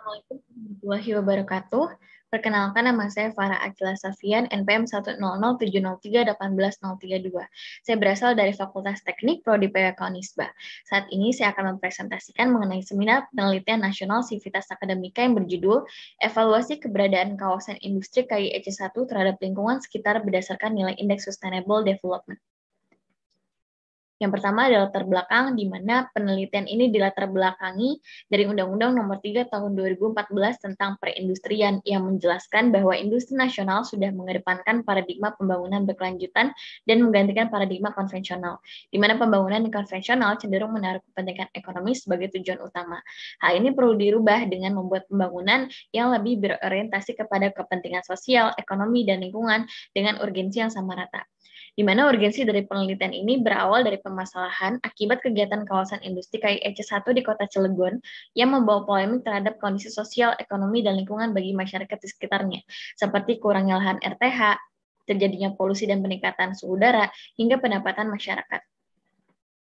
Assalamualaikum warahmatullahi wabarakatuh. Perkenalkan, nama saya Farah Akila Safian, NPM 10070381132. Saya berasal dari Fakultas Teknik Prodi PWK Unisba. Saat ini saya akan mempresentasikan mengenai seminar penelitian nasional Sivitas Akademika yang berjudul Evaluasi Keberadaan Kawasan Industri KIEC 1 terhadap lingkungan sekitar berdasarkan nilai Indeks Sustainable Development. Yang pertama adalah latar belakang, di mana penelitian ini dilatar belakangi dari Undang-Undang Nomor 3 Tahun 2014 tentang perindustrian yang menjelaskan bahwa industri nasional sudah mengedepankan paradigma pembangunan berkelanjutan dan menggantikan paradigma konvensional, di mana pembangunan konvensional cenderung menaruh kepentingan ekonomi sebagai tujuan utama. Hal ini perlu dirubah dengan membuat pembangunan yang lebih berorientasi kepada kepentingan sosial, ekonomi, dan lingkungan dengan urgensi yang sama rata. Di mana urgensi dari penelitian ini berawal dari permasalahan akibat kegiatan kawasan industri KIEC 1 di Kota Cilegon yang membawa polemik terhadap kondisi sosial, ekonomi, dan lingkungan bagi masyarakat di sekitarnya, seperti kurangnya lahan RTH, terjadinya polusi dan peningkatan suhu udara, hingga pendapatan masyarakat.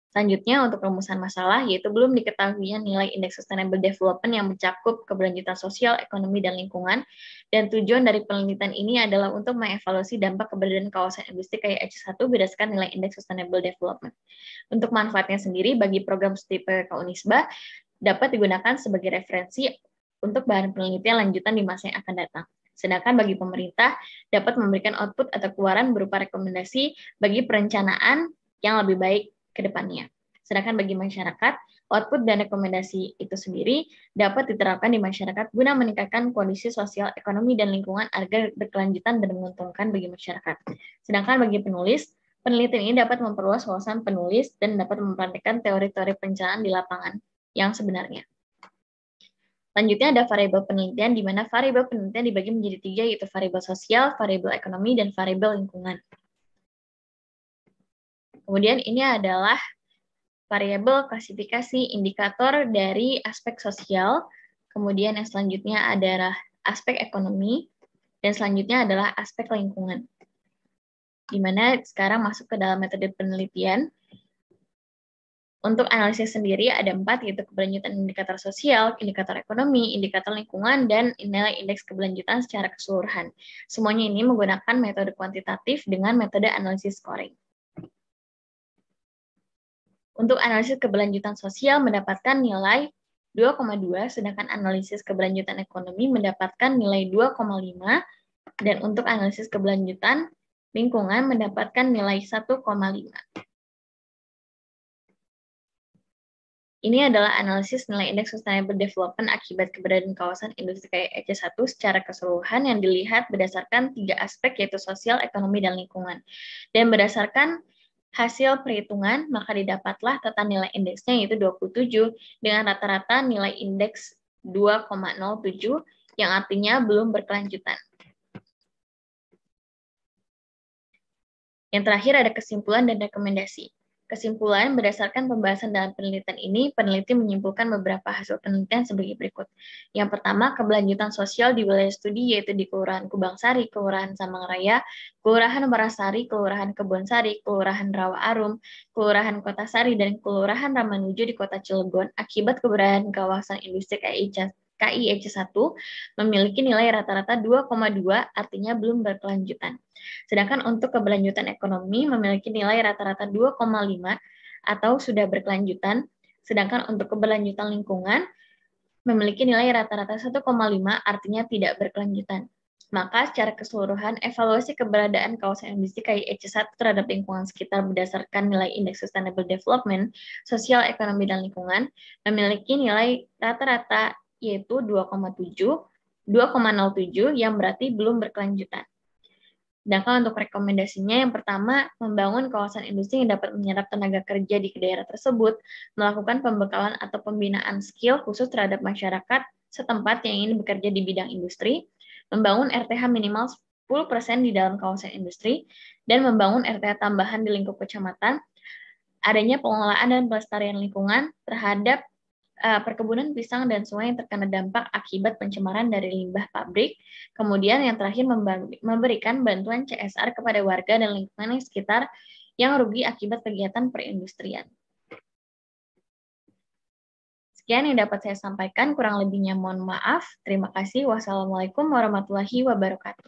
Selanjutnya, untuk rumusan masalah, yaitu belum diketahuinya nilai Indeks Sustainable Development yang mencakup keberlanjutan sosial, ekonomi, dan lingkungan, dan tujuan dari penelitian ini adalah untuk mengevaluasi dampak keberadaan kawasan industri KIEC 1 berdasarkan nilai Indeks Sustainable Development. Untuk manfaatnya sendiri, bagi program studi PWK Unisba, dapat digunakan sebagai referensi untuk bahan penelitian lanjutan di masa yang akan datang. Sedangkan bagi pemerintah, dapat memberikan output atau keluaran berupa rekomendasi bagi perencanaan yang lebih baik ke depannya. Sedangkan bagi masyarakat, output dan rekomendasi itu sendiri dapat diterapkan di masyarakat guna meningkatkan kondisi sosial, ekonomi, dan lingkungan agar berkelanjutan dan menguntungkan bagi masyarakat. Sedangkan bagi penulis, penelitian ini dapat memperluas wawasan penulis dan dapat mempraktikkan teori-teori perencanaan di lapangan yang sebenarnya. Selanjutnya ada variabel penelitian, di mana variabel penelitian dibagi menjadi 3, yaitu variabel sosial, variabel ekonomi, dan variabel lingkungan. Kemudian ini adalah variabel klasifikasi indikator dari aspek sosial, kemudian yang selanjutnya adalah aspek ekonomi, dan selanjutnya adalah aspek lingkungan. Di mana sekarang masuk ke dalam metode penelitian. Untuk analisis sendiri ada 4, yaitu keberlanjutan indikator sosial, indikator ekonomi, indikator lingkungan, dan nilai indeks keberlanjutan secara keseluruhan. Semuanya ini menggunakan metode kuantitatif dengan metode analisis scoring. Untuk analisis keberlanjutan sosial mendapatkan nilai 2,2, sedangkan analisis keberlanjutan ekonomi mendapatkan nilai 2,5, dan untuk analisis keberlanjutan lingkungan mendapatkan nilai 1,5. Ini adalah analisis nilai Indeks Sustainable Development akibat keberadaan kawasan industri KIEC 1 secara keseluruhan yang dilihat berdasarkan 3 aspek, yaitu sosial, ekonomi, dan lingkungan. Dan berdasarkan hasil perhitungan, maka didapatlah tata nilai indeksnya yaitu 27 dengan rata-rata nilai indeks 2,07 yang artinya belum berkelanjutan. Yang terakhir ada kesimpulan dan rekomendasi. Kesimpulan, berdasarkan pembahasan dalam penelitian ini, peneliti menyimpulkan beberapa hasil penelitian sebagai berikut. Yang pertama, keberlanjutan sosial di wilayah studi yaitu di Kelurahan Kubangsari, Kelurahan Samangraya, Kelurahan Barasari, Kelurahan Kebonsari, Kelurahan Rawa Arum, Kelurahan Kota Sari, dan Kelurahan Ramanuju di Kota Cilegon akibat keberadaan kawasan industri KIEC 1 memiliki nilai rata-rata 2,2, artinya belum berkelanjutan. Sedangkan untuk keberlanjutan ekonomi memiliki nilai rata-rata 2,5 atau sudah berkelanjutan, sedangkan untuk keberlanjutan lingkungan memiliki nilai rata-rata 1,5, artinya tidak berkelanjutan. Maka secara keseluruhan, evaluasi keberadaan kawasan industri KIEC 1 terhadap lingkungan sekitar berdasarkan nilai Indeks Sustainable Development, sosial, ekonomi, dan lingkungan memiliki nilai rata-rata yaitu 2,07 yang berarti belum berkelanjutan. Sedangkan untuk rekomendasinya, yang pertama, membangun kawasan industri yang dapat menyerap tenaga kerja di daerah tersebut, melakukan pembekalan atau pembinaan skill khusus terhadap masyarakat setempat yang ingin bekerja di bidang industri, membangun RTH minimal 10% di dalam kawasan industri, dan membangun RTH tambahan di lingkup kecamatan, adanya pengelolaan dan pelestarian lingkungan terhadap perkebunan pisang dan sungai yang terkena dampak akibat pencemaran dari limbah pabrik. Kemudian yang terakhir memberikan bantuan CSR kepada warga dan lingkungan yang sekitar yang rugi akibat kegiatan perindustrian. Sekian yang dapat saya sampaikan, kurang lebihnya mohon maaf. Terima kasih. Wassalamualaikum warahmatullahi wabarakatuh.